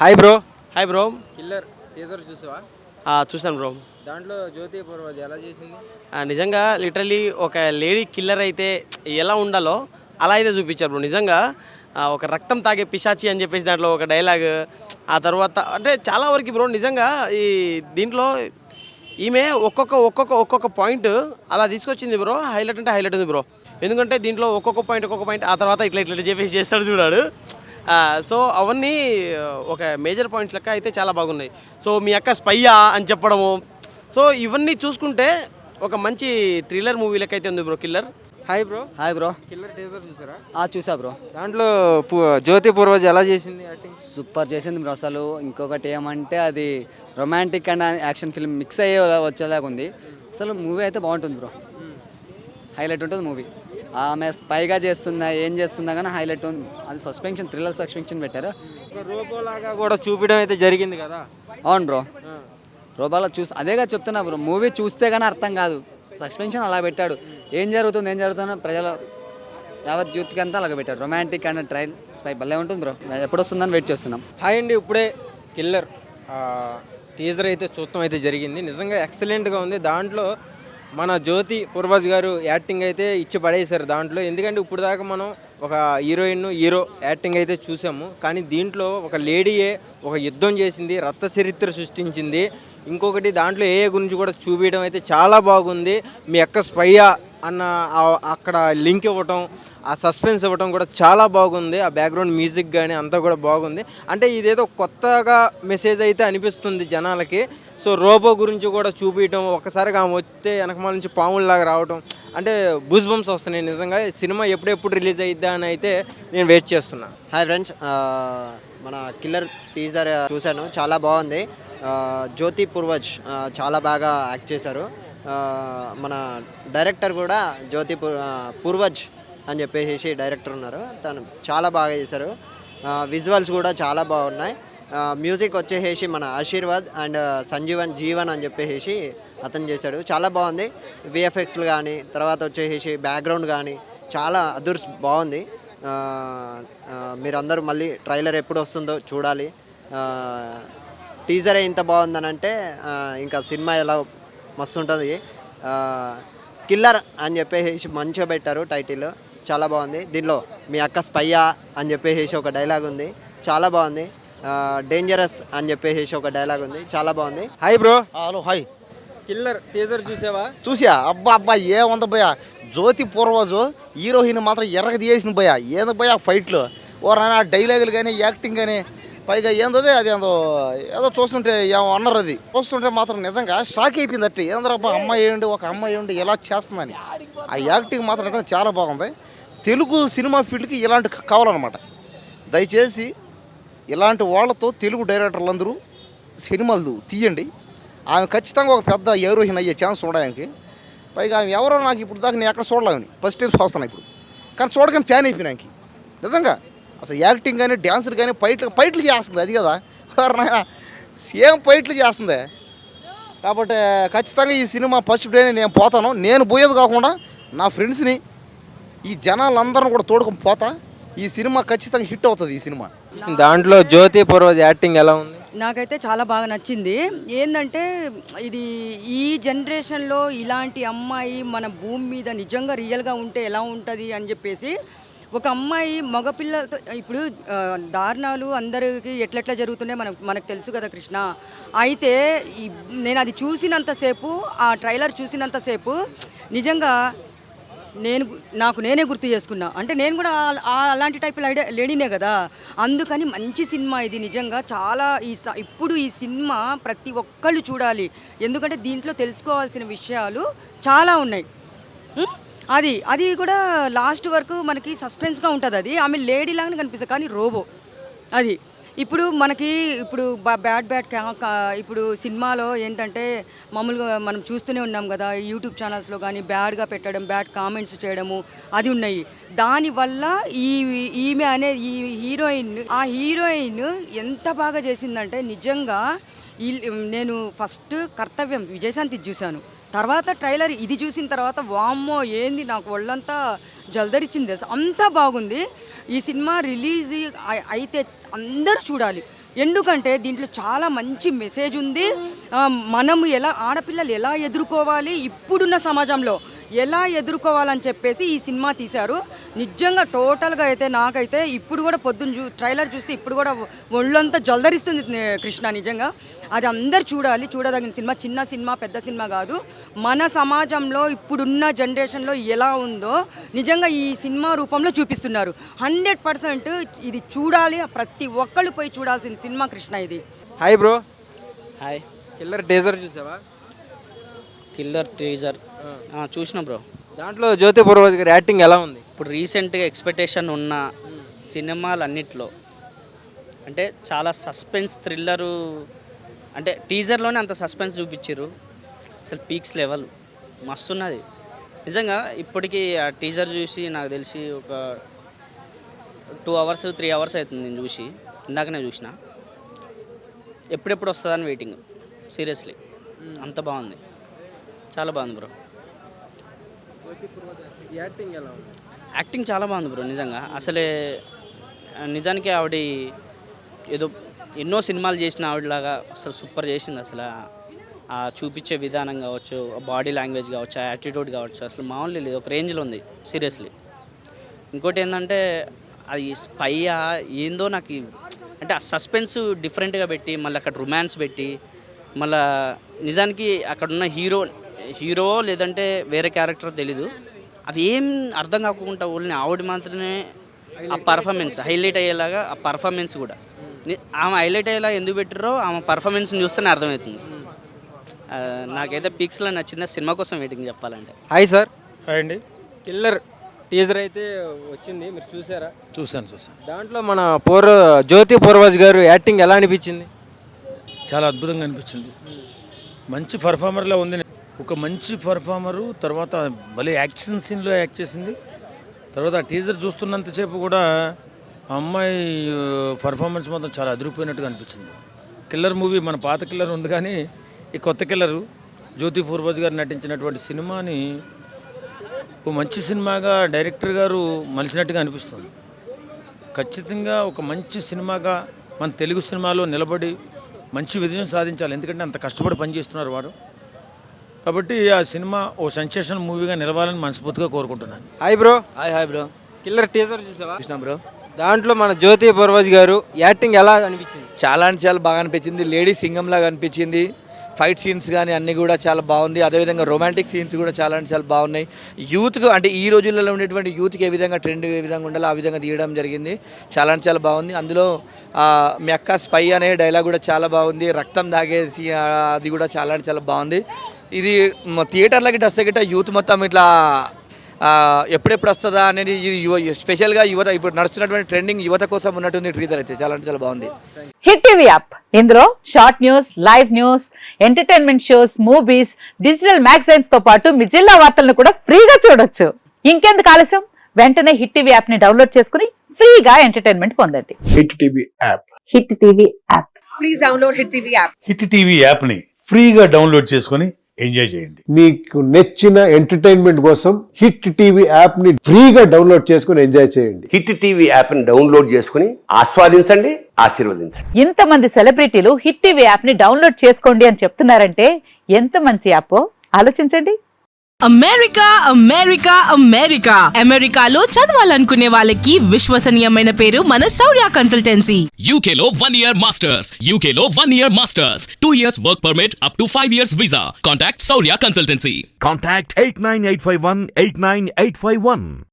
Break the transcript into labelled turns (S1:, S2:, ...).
S1: Hi bro.
S2: Hi bro.
S1: Killer teaser చూసావా?
S2: చూసాను bro.
S1: దాంట్లో జ్యోతి పూర్వజ్ ఎలా చేసింది?
S2: నిజంగా లిటరల్లీ ఒక లేడీ కిల్లర్ అయితే ఎలా ఉండాలో అలా అయితే చూపించారు బ్రో. నిజంగా ఒక రక్తం తాగే పిశాచి అని చెప్పేసి దాంట్లో ఒక డైలాగ్, ఆ తర్వాత అంటే చాలా వరకు బ్రో నిజంగా ఈ దీంట్లో ఈమె ఒక్కొక్క పాయింట్ అలా తీసుకొచ్చింది బ్రో. హైలైట్ అంటే హైలైట్ ఉంది బ్రో. ఎందుకంటే దీంట్లో ఒక్కొక్క పాయింట్ ఆ తర్వాత ఇట్లా చెప్పేసి చేస్తాడు చూడాడు. సో అవన్నీ ఒక మేజర్ పాయింట్స్ లెక్క అయితే చాలా బాగున్నాయి. సో మీ అక్క స్పయ్యా అని చెప్పడము, సో ఇవన్నీ చూసుకుంటే ఒక మంచి థ్రిల్లర్ మూవీ లెక్క అయితే ఉంది bro killer.
S1: Hi bro.
S3: Hi bro.
S1: Killer teaser చూసారా?
S3: చూసా బ్రో.
S1: దాంట్లో జ్యోతి పూర్వజ్ ఎలా చేసింది యాక్టింగ్?
S3: సూపర్ చేసింది బ్రో. అసలు ఇంకొకటి ఏమంటే అది romantic and action film mix అయ్యే వచ్చేలాగా ఉంది. అసలు మూవీ అయితే బాగుంటుంది బ్రో. హైలైట్ ఉంటుంది మూవీ. ఆమె స్పైగా చేస్తుందా ఏం చేస్తుందా కానీ హైలైట్ ఉంది. అది సస్పెన్షన్, థ్రిల్లర్ సస్పెన్షన్ పెట్టారు.
S1: ఒక రోబోలాగా కూడా చూపించడం అయితే జరిగింది కదా?
S3: అవును బ్రో. రోబాలో అదేగా చెప్తున్నా బ్రో. మూవీ చూస్తే కానీ అర్థం కాదు. సస్పెన్షన్ అలా పెట్టాడు. ఏం జరుగుతుందో ప్రజల యావత్ యూత్కి అంతా అలాగ పెట్టాడు. రొమాంటిక్ అండ్ ట్రైల్ స్పై భలే ఉంటుంది బ్రో. ఎప్పుడు వస్తుందని వెయిట్ చేస్తున్నాం.
S1: హాయ్ అండి. ఇప్పుడే కిల్లర్ టీజర్ అయితే చూడటం అయితే జరిగింది. నిజంగా ఎక్సలెంట్గా ఉంది. దాంట్లో మన జ్యోతి పూర్వజ్ గారు యాక్టింగ్ అయితే ఇచ్చి పడేశారు దాంట్లో. ఎందుకంటే ఇప్పుడు దాకా మనం ఒక హీరో యాక్టింగ్ అయితే చూసాము, కానీ దీంట్లో ఒక లేడీయే ఒక యుద్ధం చేసింది, రక్త చరిత్ర సృష్టించింది. ఇంకొకటి దాంట్లో ఏ గురించి కూడా చూపించడం అయితే చాలా బాగుంది. మీ అక్క స్పయ్యా అన్న అక్కడ లింక్ ఇవ్వటం, ఆ సస్పెన్స్ ఇవ్వటం కూడా చాలా బాగుంది. ఆ బ్యాక్గ్రౌండ్ మ్యూజిక్ కానీ అంతా కూడా బాగుంది. అంటే ఇదేదో కొత్తగా మెసేజ్ అయితే అనిపిస్తుంది జనాలకి. సో రోబో గురించి కూడా చూపించడం, ఒక్కసారిగా ఆమె వస్తే వెనకమాల నుంచి పాముల్లాగా రావటం, అంటే బూస్ బంప్స్ వస్తున్నాయి. నిజంగా సినిమా ఎప్పుడెప్పుడు రిలీజ్ అయిద్దా అని అయితే నేను వెయిట్ చేస్తున్నా.
S4: హాయ్ ఫ్రెండ్స్, మన కిల్లర్ టీజర్ చూశాను, చాలా బాగుంది. జ్యోతి పూర్వజ్ చాలా బాగా యాక్ట్ చేశారు. మన డైరెక్టర్ కూడా జ్యోతి పూర్వజ్ అని చెప్పేసి డైరెక్టర్ ఉన్నారు, తను చాలా బాగా చేశారు. విజువల్స్ కూడా చాలా బాగున్నాయి. మ్యూజిక్ వచ్చేసి మన ఆశీర్వాద్ అండ్ జీవన్ అని చెప్పేసి అతను చేశాడు, చాలా బాగుంది. విఎఫ్ఎక్స్లు కానీ తర్వాత వచ్చేసి బ్యాక్గ్రౌండ్ కానీ చాలా బాగుంది. మీరందరూ మళ్ళీ ట్రైలర్ ఎప్పుడు వస్తుందో చూడాలి. టీజరే ఇంత బాగుందని అంటే ఇంకా సినిమా ఎలా మస్తు ఉంటుంది. కిల్లర్ అని చెప్పేసి మంచిగా పెట్టారు టైటిల్, చాలా బాగుంది. దీనిలో మీ అక్క స్పయ్యా అని చెప్పేసి ఒక డైలాగ్ ఉంది, చాలా బాగుంది. డేంజరస్ అని చెప్పేసి ఒక డైలాగ్ ఉంది, చాలా బాగుంది.
S1: Hi bro.
S5: Hello hi.
S1: Killer teaser చూసావా?
S5: చూసా. అబ్బా ఏముంది భయ్యా, జ్యోతి పూర్వజు హీరోయిన్ మాత్రం ఎర్రగ తీయేసింది భయ్యా. ఏంది భయ్యా ఫైట్లు, ఓరన్నా డైలాగులు కానీ యాక్టింగ్ కానీ, పైగా ఏందోదే అది ఏదో చూస్తుంటే ఏమో అన్నారు. అది చూస్తుంటే మాత్రం నిజంగా షాక్ అయిపోయింది. అట్టి ఏంద్రబ్బా ఒక అమ్మాయి ఉండి ఎలా చేస్తుందని. ఆ యాక్టింగ్ మాత్రం నిజంగా చాలా బాగుంది. తెలుగు సినిమా ఫీల్డ్కి ఇలాంటి కావాలన్నమాట. దయచేసి ఇలాంటి వాళ్ళతో తెలుగు డైరెక్టర్లు అందరూ సినిమాలు తీయండి. ఆమె ఖచ్చితంగా ఒక పెద్ద హీరోయిన్ అయ్యే ఛాన్స్ ఉండడానికి. పైగా ఆమె ఎవరో నాకు ఇప్పుడు దాకా నేను ఎక్కడ చూడలేమని ఫస్ట్ టైం చూస్తున్నాను ఇప్పుడు, కానీ చూడగానే ఫ్యాన్ అయిపోయినాకి. నిజంగా అసలు యాక్టింగ్ కానీ డ్యాన్సులు కానీ ఫైట్లు చేస్తుంది. అది కదా సేమ్ ఫైట్లు చేస్తుంది. కాబట్టి ఖచ్చితంగా ఈ సినిమా ఫస్ట్ డే నేను పోతాను. నేను పోయేది కాకుండా నా ఫ్రెండ్స్ని, ఈ జనాలందరిని కూడా తోడుకొని పోతా. ఈ సినిమా ఖచ్చితంగా హిట్ అవుతుంది. ఈ సినిమా
S1: దాంట్లో జ్యోతి పూర్వజ్ యాక్టింగ్ ఎలా ఉంది?
S6: నాకైతే చాలా బాగా నచ్చింది. ఏంటంటే ఇది ఈ జనరేషన్లో ఇలాంటి అమ్మాయి మన భూమి మీద నిజంగా రియల్గా ఉంటే ఎలా ఉంటుంది అని చెప్పేసి, ఒక అమ్మాయి మగపిల్లతో ఇప్పుడు దారుణాలు అందరికీ ఎట్లెట్లా జరుగుతున్నాయి మనకు తెలుసు కదా కృష్ణ. అయితే నేను అది చూసినంతసేపు, ఆ ట్రైలర్ చూసినంతసేపు నిజంగా నేనే గుర్తు చేసుకున్నా. అంటే నేను కూడా అలాంటి టైప్ లేడీనే కదా. అందుకని మంచి సినిమా ఇది. నిజంగా చాలా ఇప్పుడు ఈ సినిమా ప్రతి ఒక్కళ్ళు చూడాలి. ఎందుకంటే దీంట్లో తెలుసుకోవాల్సిన విషయాలు చాలా ఉన్నాయి. అది కూడా లాస్ట్ వరకు మనకి సస్పెన్స్గా ఉంటుంది. అది ఆమె లేడీ లాగానే కనిపిస్తుంది కానీ రోబో. అది ఇప్పుడు బ్యాడ్ ఇప్పుడు సినిమాలో ఏంటంటే మామూలుగా మనం చూస్తూనే ఉన్నాం కదా, యూట్యూబ్ ఛానల్స్లో కానీ బ్యాడ్గా పెట్టడం, బ్యాడ్ కామెంట్స్ చేయడము అది ఉన్నాయి. దానివల్ల ఈమె అనే ఈ హీరోయిన్ ఎంత బాగా చేసిందంటే నిజంగా నేను ఫస్ట్ కర్తవ్యం విజయశాంతి చూశాను, తర్వాత ట్రైలర్ ఇది చూసిన తర్వాత వామ్మో ఏంది నాకు ఒళ్ళంతా జల్దరిచ్చింది తెలుసు, అంతా బాగుంది. ఈ సినిమా రిలీజ్ అయితే అందరూ చూడాలి. ఎందుకంటే దీంట్లో చాలా మంచి మెసేజ్ ఉంది. మనము ఎలా ఆడపిల్లలు ఎలా ఎదుర్కోవాలి, ఇప్పుడున్న సమాజంలో ఎలా ఎదుర్కోవాలని చెప్పేసి ఈ సినిమా తీశారు. నిజంగా టోటల్గా అయితే నాకైతే ఇప్పుడు కూడా పొద్దున్న ట్రైలర్ చూస్తే ఇప్పుడు కూడా ఒళ్ళంతా జల్దరిస్తుంది కృష్ణ. నిజంగా అది అందరు చూడదగిన సినిమా. చిన్న సినిమా పెద్ద సినిమా కాదు. మన సమాజంలో ఇప్పుడున్న జనరేషన్లో ఎలా ఉందో నిజంగా ఈ సినిమా రూపంలో చూపిస్తున్నారు. 100% ఇది చూడాలి, ప్రతి ఒక్కళ్ళు పోయి చూడాల్సిన సినిమా కృష్ణ ఇది.
S1: Hi bro.
S3: Hi.
S1: Killer teaser చూసావా?
S3: కిల్లర్ టీజర్ చూసిన బ్రో.
S1: దాంట్లో జ్యోతి పూర్వజ్ గారి యాక్టింగ్ ఎలా ఉంది?
S3: ఇప్పుడు రీసెంట్గా ఎక్స్పెక్టేషన్ ఉన్న సినిమాలన్నిట్లో అంటే చాలా సస్పెన్స్ థ్రిల్లరు, అంటే టీజర్లోనే అంత సస్పెన్స్ చూపించారు. అసలు పీక్స్ లెవెల్ మస్తున్నది నిజంగా. ఇప్పటికీ ఆ టీజర్ చూసి నాకు తెలిసి ఒక 2 hours 3 hours అవుతుంది నేను చూసి. ఇందాకనే చూసిన. ఎప్పుడెప్పుడు వస్తుందని వెయిటింగ్. సీరియస్లీ అంత బాగుంది, చాలా బాగుంది బ్రో.
S1: యాక్టింగ్ ఎలా ఉంది?
S3: యాక్టింగ్ చాలా బాగుంది బ్రో నిజంగా. అసలే నిజానికి ఆవిడ ఏదో ఎన్నో సినిమాలు చేసిన ఆవిడలాగా అసలు సూపర్ చేసింది. అసలు ఆ చూపించే విధానం కావచ్చు, బాడీ లాంగ్వేజ్ కావచ్చు, ఆ యాటిట్యూడ్ కావచ్చు, అసలు మామూలు లేదు, ఒక రేంజ్లో ఉంది సీరియస్లీ. ఇంకోటి ఏంటంటే అది స్పైయా ఏందో నాకు అంటే ఆ సస్పెన్స్ డిఫరెంట్గా పెట్టి మళ్ళీ అక్కడ రొమాన్స్ పెట్టి మళ్ళీ నిజానికి అక్కడ ఉన్న హీరో లేదంటే వేరే క్యారెక్టర్ తెలీదు, అవి ఏం అర్థం కాకుండా ఓన్లీ ఆవిడ మాత్రమే ఆ పర్ఫార్మెన్స్ హైలైట్ అయ్యేలాగా, ఆ పర్ఫార్మెన్స్ కూడా ఆమె హైలైట్ అయ్యేలా ఎందుకు పెట్టారో ఆమె పర్ఫార్మెన్స్ని చూస్తేనే అర్థమవుతుంది. నాకైతే పీక్స్లో నచ్చింది. సినిమా కోసం వెయిటింగ్ చెప్పాలంటే.
S1: Hi sir.
S7: హాయ్ అండి.
S1: కిల్లర్ టీజర్ అయితే వచ్చింది, మీరు చూసారా?
S7: చూశాను.
S1: దాంట్లో మన జ్యోతి పూర్వజ్ గారు యాక్టింగ్ ఎలా అనిపించింది?
S7: చాలా అద్భుతంగా అనిపించింది. మంచి పర్ఫార్మర్లా ఉంది. ఒక మంచి పర్ఫార్మరు, తర్వాత భలే యాక్షన్ సీన్లో యాక్ట్ చేసింది. తర్వాత ఆ టీజర్ చూస్తున్నంతసేపు కూడా ఆ అమ్మాయి పర్ఫార్మెన్స్ మాత్రం చాలా అదిరిపోయినట్టుగా అనిపించింది. కిల్లర్ మూవీ మన పాత కిల్లర్ ఉంది, కానీ ఈ కొత్త కిల్లరు జ్యోతి పూర్వజ్ గారు నటించినటువంటి సినిమాని ఒక మంచి సినిమాగా డైరెక్టర్ గారు మలిచినట్టుగా అనిపిస్తుంది. ఖచ్చితంగా ఒక మంచి సినిమాగా మన తెలుగు సినిమాలో నిలబడి మంచి విజయం సాధించాలి. ఎందుకంటే అంత కష్టపడి పనిచేస్తున్నారు వారు. కాబట్టి ఆ సినిమా ఓ సెన్సేషన్ మూవీగా నిలవాలని మనస్ఫూర్తిగా కోరుకుంటున్నాను.
S1: Hi bro.
S3: Hi bro.
S1: Killer teaser చూసావా?
S3: చూసినా బ్రో.
S1: దాంట్లో మన జ్యోతి పూర్వజ్ గారు యాక్టింగ్ ఎలా అనిపించింది?
S8: చాలా అంటే చాలా బాగా అనిపించింది. లేడీ సింగంలాగా అనిపించింది. ఫైట్ సీన్స్ కానీ అన్నీ కూడా చాలా బాగుంది. అదేవిధంగా రొమాంటిక్ సీన్స్ కూడా చాలా అంటే చాలా బాగున్నాయి. యూత్కు అంటే ఈ రోజుల్లో ఉండేటువంటి యూత్కి ఏ విధంగా ట్రెండ్ ఏ విధంగా ఉండాలో ఆ విధంగా తీయడం జరిగింది. చాలా అంటే చాలా బాగుంది. అందులో మీ అక్క స్పై అనే డైలాగ్ కూడా చాలా బాగుంది. రక్తం దాగేసి అది కూడా చాలా అంటే చాలా బాగుంది. ఇది థియేటర్లకి వస్తే గిట్ట యూత్ మొత్తం ఇట్లా ఎప్పుడెప్పుడు వస్తుందా అనేది స్పెషల్గా యువత ఇప్పుడు నడుస్తున్నటువంటి ట్రెండింగ్ యువత కోసం ఉన్నట్టుంది ట్రీజర్ అయితే. చాలా అంటే చాలా బాగుంది.
S9: హిట్ టీవీ యాప్, ఇందులో short news, live news, entertainment shows, movies, digital magazines తో పాటు మీ జిల్లా వార్తలను కూడా ఫ్రీగా చూడొచ్చు. ఇంకెందుకు ఆలస్యం, వెంటనే హిట్ టీవీ యాప్ ని డౌన్లోడ్ చేసుకుని ఫ్రీగా ఎంటర్టైన్మెంట్ పొందండి.
S10: Hit TV app.
S9: Hit TV app.
S11: Please download hit TV app.
S10: Hit TV app ని ఫ్రీగా డౌన్లోడ్ చేసుకొని ఎంజాయ్ చేయండి.
S12: మీకు నచ్చిన ఎంటర్టైన్మెంట్ కోసం హిట్ టీవీ యాప్ ని ఫ్రీగా డౌన్లోడ్ చేసుకుని ఎంజాయ్ చేయండి.
S13: హిట్ టీవీ యాప్ ని డౌన్లోడ్ చేసుకుని ఆస్వాదించండి, ఆశీర్వదించండి.
S9: ఇంతమంది సెలబ్రిటీలు హిట్ టీవీ యాప్ ని డౌన్లోడ్ చేసుకోండి అని చెప్తున్నారంటే ఎంత మంచి యాప్ ఆలోచించండి.
S11: అమెరికా అమెరికా అమెరికా అమెరికాలో చదవాలనుకునే వాళ్ళకి విశ్వసనీయమైన పేరు మన శౌర్య కన్సల్టెన్సీ.
S14: యూకేలో 1 year మాస్టర్స్. యూకేలో 1 year masters. 2 years work permit up to 5 years visa. Contact Shaurya consultancy.
S10: Contact 89851 89851.